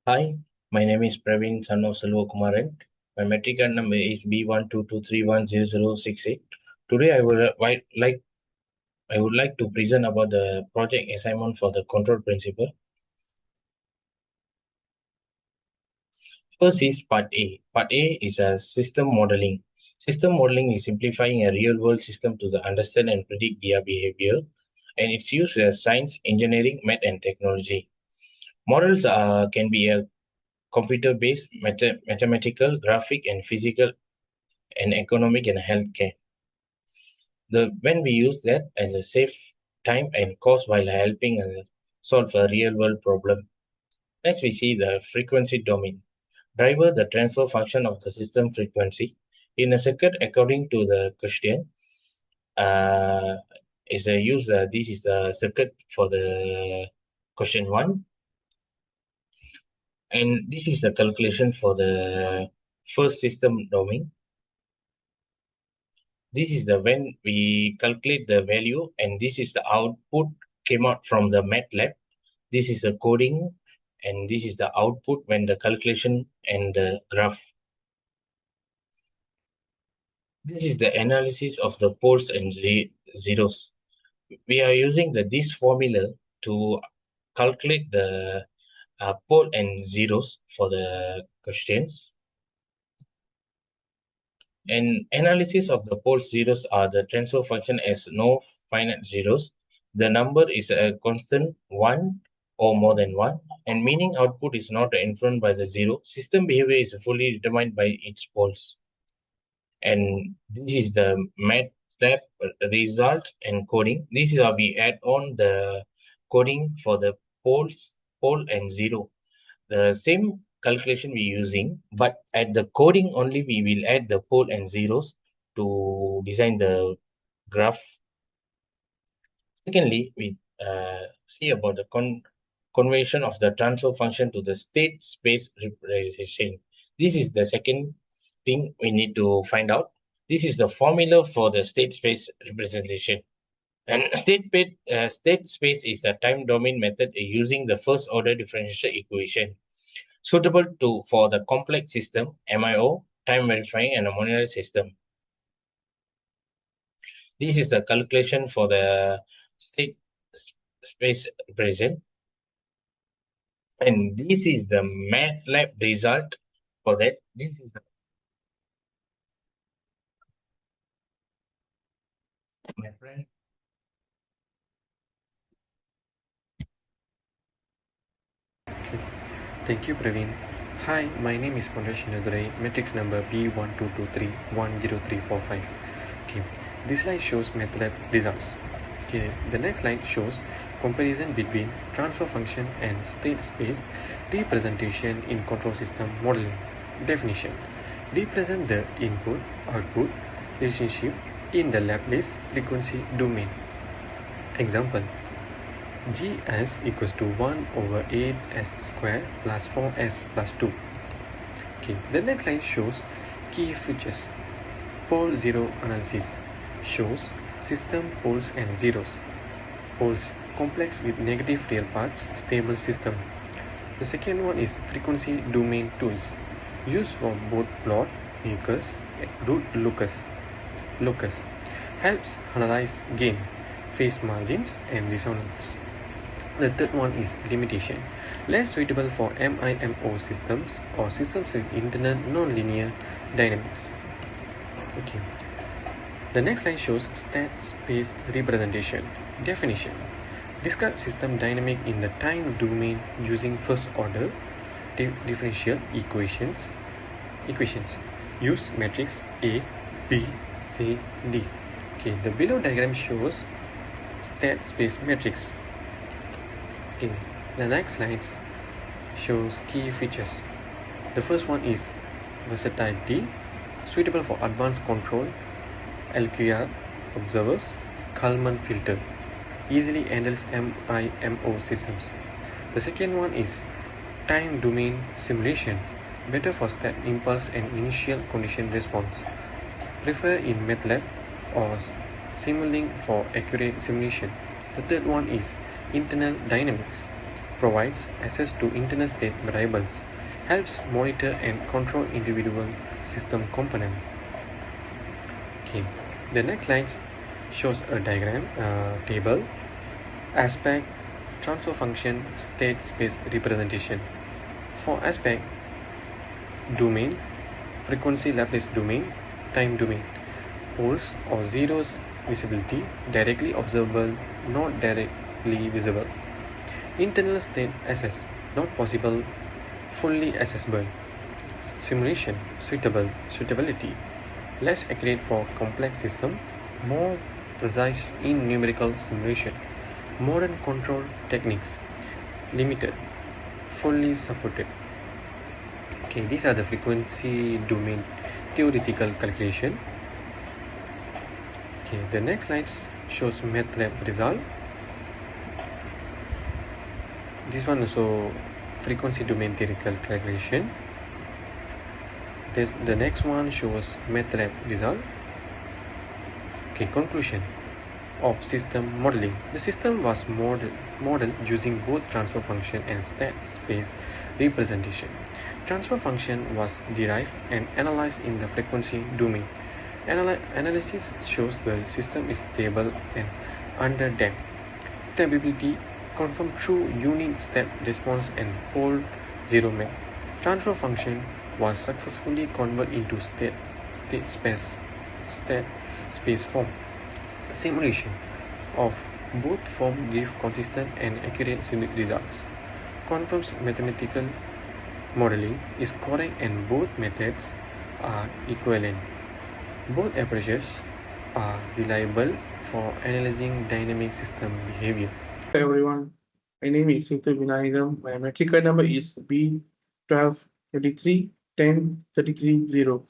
Hi, my name is Praveen, son of Selvakumaran. My metric card number is B1223100068. Today, I would like to present about the project assignment for the control principle. First is Part A. Part A is a system modeling. System modeling is simplifying a real-world system to understand and predict their behavior, and it's used as science, engineering, math, and technology. Models can be a computer-based, mathematical, graphic, and physical and economic and healthcare. When we use that as a save time and cost while helping solve a real world problem. Next, we see the frequency domain. Driver the transfer function of the system frequency. In a circuit, according to the question, uh, is a use. This is a circuit for the question one, and this is the calculation for the first system domain. This is the when we calculate the value, and this is the output came out from the MATLAB. This is the coding, and this is the output when the calculation and the graph. This is the analysis of the poles and zeros. We are using this formula to calculate the pole and zeros for the questions. And analysis of the pole zeros are the transfer function as no finite zeros. The number is a constant 1 or more than 1, and meaning output is not influenced by the zero. System behavior is fully determined by its poles. And this is the MATLAB result and coding. This is how we add on the coding for the pole and zero. The same calculation we're using, but at the coding only we will add the pole and zeros to design the graph. Secondly, we see about the conversion of the transfer function to the state space representation. This is the second thing we need to find out. This is the formula for the state space representation. And state space is a time domain method using the first order differential equation suitable for the complex system, MIO, time verifying, and a monetary system. This is the calculation for the state space representation. And this is the MATLAB result for that. This is my friend. Thank you, Praveen. Hi, my name is Ponresh Nadurai, matrix number B1223100345. Okay, this slide shows MATLAB results. Okay, the next slide shows comparison between transfer function and state space representation in control system modeling. Definition: represent the input-output relationship in the Laplace frequency domain. Example: Gs equals to 1 over 8s square plus 4s plus 2. Okay, the next slide shows key features. Pole zero analysis shows system poles and zeros. Poles complex with negative real parts, stable system. The second one is frequency domain tools used for both plot, locus, root locus. Locus helps analyze gain, phase margins, and resonance. The third one is limitation, less suitable for MIMO systems or systems with internal nonlinear dynamics. Okay. The next slide shows state space representation. Definition: describe system dynamic in the time domain using first order differential equations. Use matrix A, B, C, D. Okay, the below diagram shows state space matrix. Okay, the next slide shows key features. The first one is versatility, suitable for advanced control, LQR observers, Kalman filter, easily handles MIMO systems. The second one is time domain simulation, better for step impulse and initial condition response. Prefer in MATLAB or Simulink for accurate simulation. The third one is internal dynamics, provides access to internal state variables, helps monitor and control individual system components. Okay, the next slide shows a diagram, table, aspect, transfer function, state space representation. For aspect, domain, frequency Laplace domain, time domain, poles or zeros visibility, directly observable, not directly visible. Internal state access, not possible, fully accessible. Simulation, suitability, less accurate for complex system, more precise in numerical simulation. Modern control techniques, limited, fully supported. Okay, these are the frequency domain theoretical calculation. Okay, the next slide shows MATLAB result. This one also frequency domain theoretical calculation. The next one shows MATLAB result. Okay, conclusion of system modeling. The system was modeled using both transfer function and state space representation. Transfer function was derived and analyzed in the frequency domain. Analysis shows the system is stable and underdamped. Stability confirmed through unit step response and pole zero map. Transfer function was successfully converted into state space form. Simulation of both forms give consistent and accurate results. Confirms mathematical modeling is correct and both methods are equivalent. Both approaches are reliable for analyzing dynamic system behavior. Hi everyone, my name is Sithu Vinayagam. My metric card number is B12 33 10 33 0.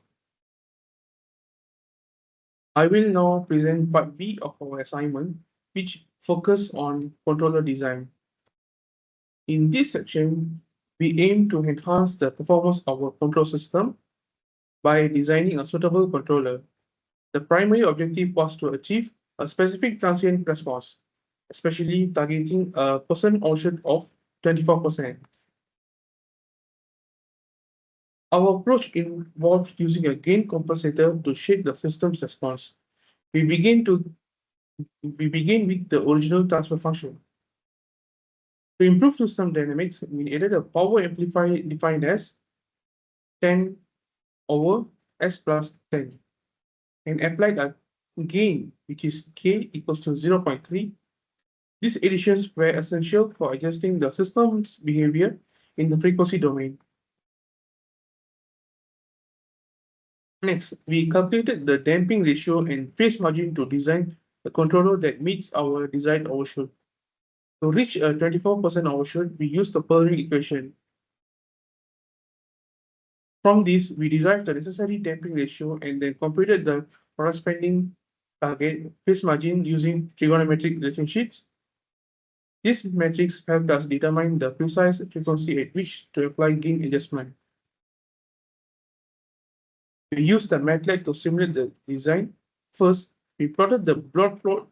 I will now present part B of our assignment, which focus on controller design. In this section, we aim to enhance the performance of our control system by designing a suitable controller. The primary objective was to achieve a specific transient response, especially targeting a percent ownership of 24%. Our approach involved using a gain compensator to shape the system's response. We begin with the original transfer function. To improve system dynamics, we added a power amplifier defined as 10 over S plus 10 and applied a gain, which is K equals to 0.3. These additions were essential for adjusting the system's behavior in the frequency domain. Next, we calculated the damping ratio and phase margin to design a controller that meets our desired overshoot. To reach a 24% overshoot, we used the Perling equation. From this, we derived the necessary damping ratio and then computed the corresponding target phase margin using trigonometric relationships. These metrics helped us determine the precise frequency at which to apply gain adjustment. We used the MATLAB to simulate the design. First, we plotted the dot plot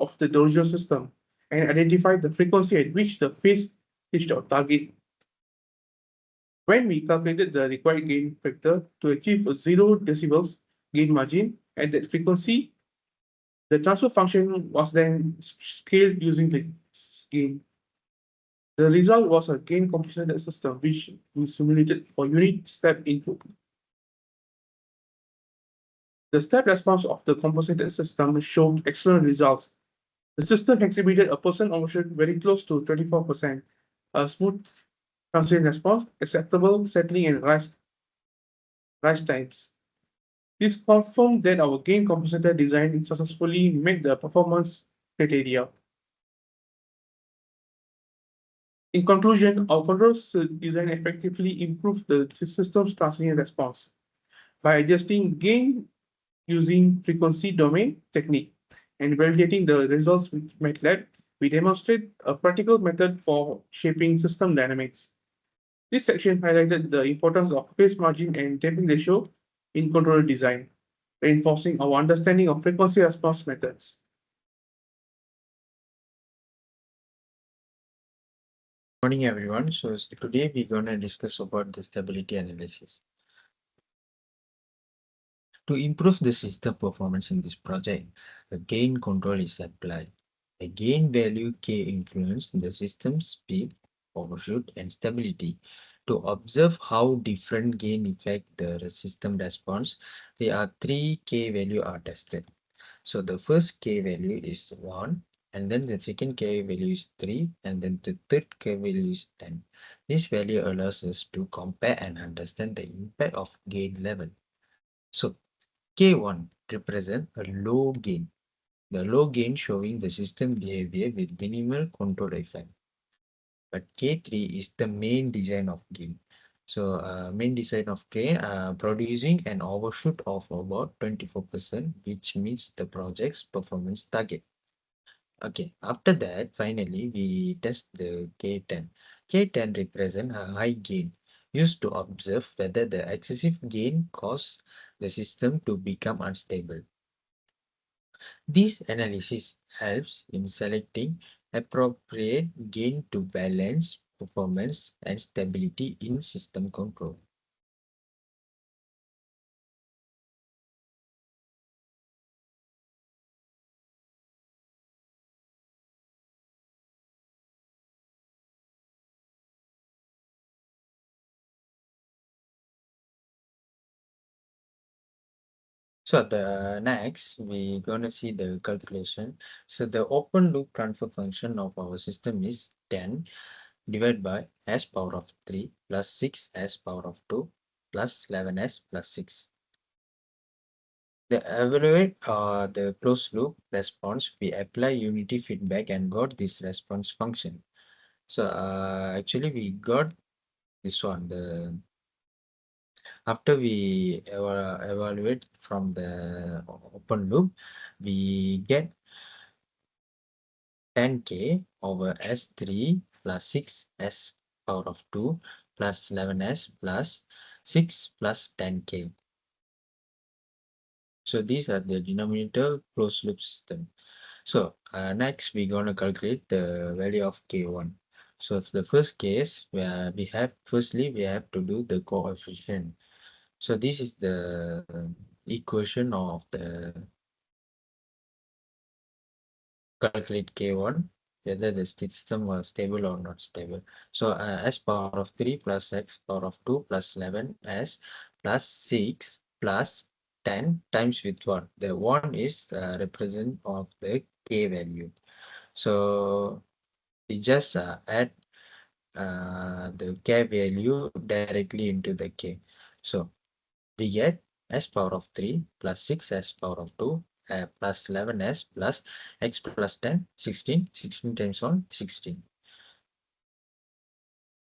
of the original system and identified the frequency at which the phase reached our target. When we calculated the required gain factor to achieve a 0 decibels gain margin at that frequency, the transfer function was then scaled using the gain. The result was a gain compensated system, which we simulated for unit step input. The step response of the compensated system showed excellent results. The system exhibited a percent overshoot very close to 24%, a smooth transient response, acceptable settling and rise times. This confirmed that our gain compensator design successfully met the performance criteria. In conclusion, our control design effectively improved the system's transient response. By adjusting gain using frequency domain technique and validating the results with MATLAB, we demonstrate a practical method for shaping system dynamics. This section highlighted the importance of phase margin and damping ratio in controller design, reinforcing our understanding of frequency response methods. Morning everyone. Today we're gonna discuss about the stability analysis. To improve the system performance in this project, the gain control is applied. The gain value K influence the system speed, overshoot, and stability. To observe how different gain affect the system response, there are three K value are tested. So the first K value is 1, and then the second K value is 3, and then the third K value is 10. This value allows us to compare and understand the impact of gain level. So K1 represents a low gain. The low gain showing the system behavior with minimal control effect. But K3 is the main design of gain. So main design of gain producing an overshoot of about 24%, which meets the project's performance target. Okay, after that, finally, we test the K10. K10 represent a high gain used to observe whether the excessive gain causes the system to become unstable. This analysis helps in selecting appropriate gain to balance performance and stability in system control. So the next we're gonna see the calculation. So the open loop transfer function of our system is 10 divided by s power of 3 plus 6 s power of 2 plus 11s plus 6. The evaluate the closed loop response, we apply unity feedback and got this response function. So actually we got this one. The after we evaluate from the open loop, we get 10k over s3 plus 6s power of 2 plus 11s plus 6 plus 10k. So these are the denominator closed loop system. So next we're going to calculate the value of K1. So for the first case, where we have firstly we have to do the coefficient. So this is the equation of the calculate K1, whether the system was stable or not stable. So s power of 3 plus x power of 2 plus 11s plus 6 plus 10 times with 1. The 1 is represent of the K value. So we just add the K value directly into the K. So we get s power of 3 plus 6s power of 2 plus 11s plus x plus 10, 16, 16 times 1, 16.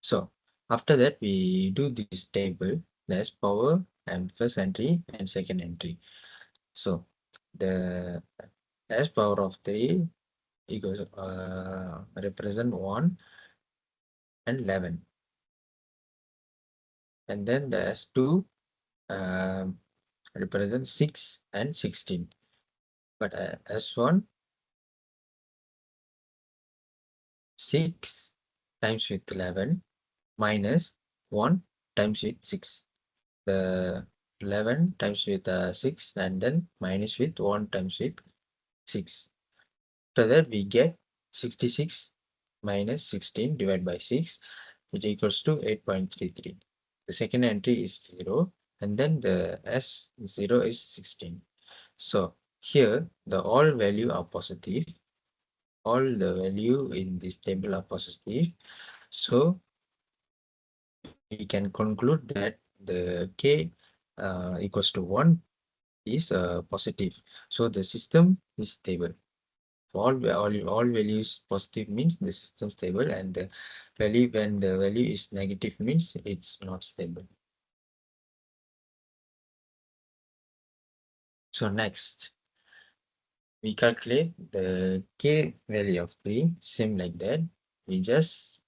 So after that, we do this table, the s power and first entry and second entry. So the s power of 3 equals represent 1 and 11. And then the s2 represents 6 and 16. But s1 6 times with 11 minus 1 times with 6. The 11 times with 6 and then minus with 1 times with 6. So that we get 66 minus 16 divided by 6, which equals to 8.33. The second entry is 0 and then the S0 is 16. So here the all value are positive. All the value in this table are positive. So we can conclude that the K equals to 1 is positive. So the system is stable. All values positive means the system stable, and the value when the value is negative means it's not stable. So next, we calculate the K value of 3, same like that. We just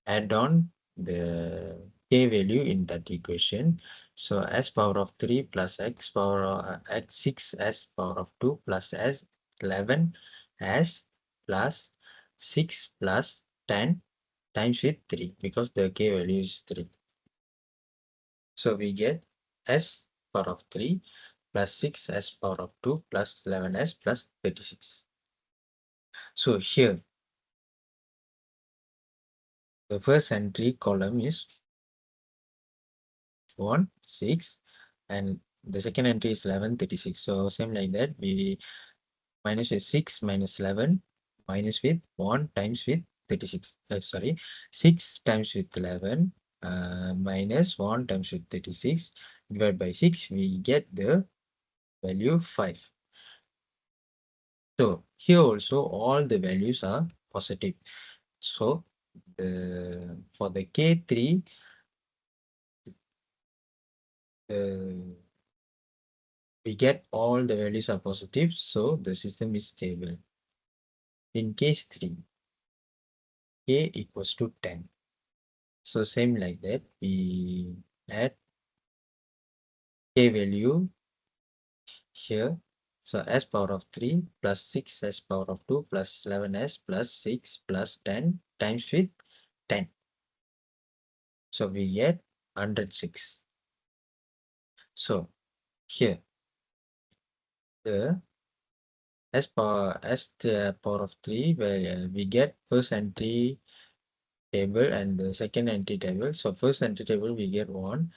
add on the K value in that equation. So s power of 3 plus x power of x 6 s power of 2 plus s 11 s plus 6 plus 10 times with 3 because the k value is 3. So we get s power of 3 plus 6s power of 2 plus 11s plus 36. So here, the first entry column is 1, 6, and the second entry is 11, 36. So same like that, we minus with 6 minus 11 minus with 1 times with 36. Sorry, 6 times with 11 minus 1 times with 36 divided by 6, we get the value 5. So here also all the values are positive. So for the K3, we get all the values are positive, so the system is stable. In case 3, K equals to 10. So same like that, we add K value here. So s power of 3 plus 6 s power of 2 plus 11s plus 6 plus 10 times with 10. So we get 106. So here the power of 3, where we get first entry table and the second entry table. So first entry table we get 1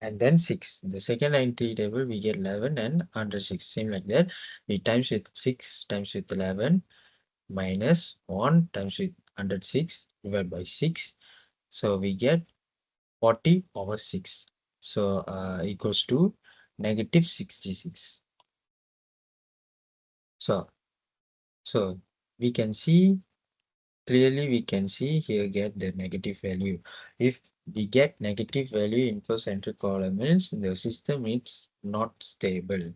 and then 6. The second entry table we get 11 and 106. Same like that. We times with 6 times with 11 minus 1 times with 106 divided by 6. So we get 40 over 6. So equals to negative 66. So we can see clearly, we can see here get the negative value. If we get negative value in first entry column means the system is not stable.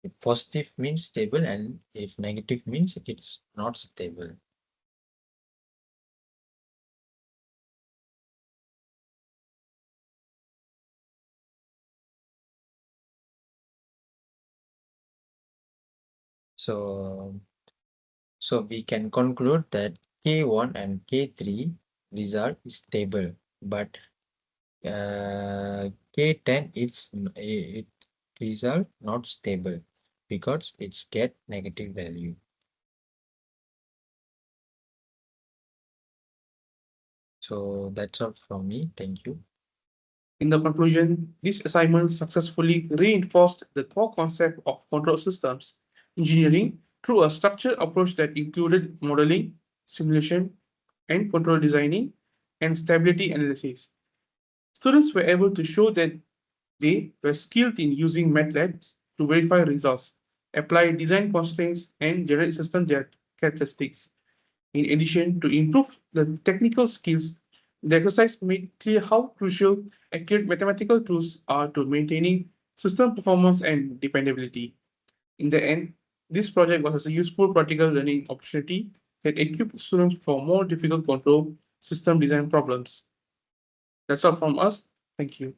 If positive means stable and if negative means it's not stable. So we can conclude that K1 and K3 result is stable, but K10 it result not stable because it's get negative value. So that's all from me. Thank you. In the conclusion, this assignment successfully reinforced the core concept of control systems engineering through a structured approach that included modeling, simulation, and control designing, and stability analysis. Students were able to show that they were skilled in using MATLAB to verify results, apply design constraints, and generate system characteristics. In addition, to improve the technical skills, the exercise made clear how crucial accurate mathematical tools are to maintaining system performance and dependability. In the end, this project was a useful practical learning opportunity that equipped students for more difficult control system design problems. That's all from us. Thank you.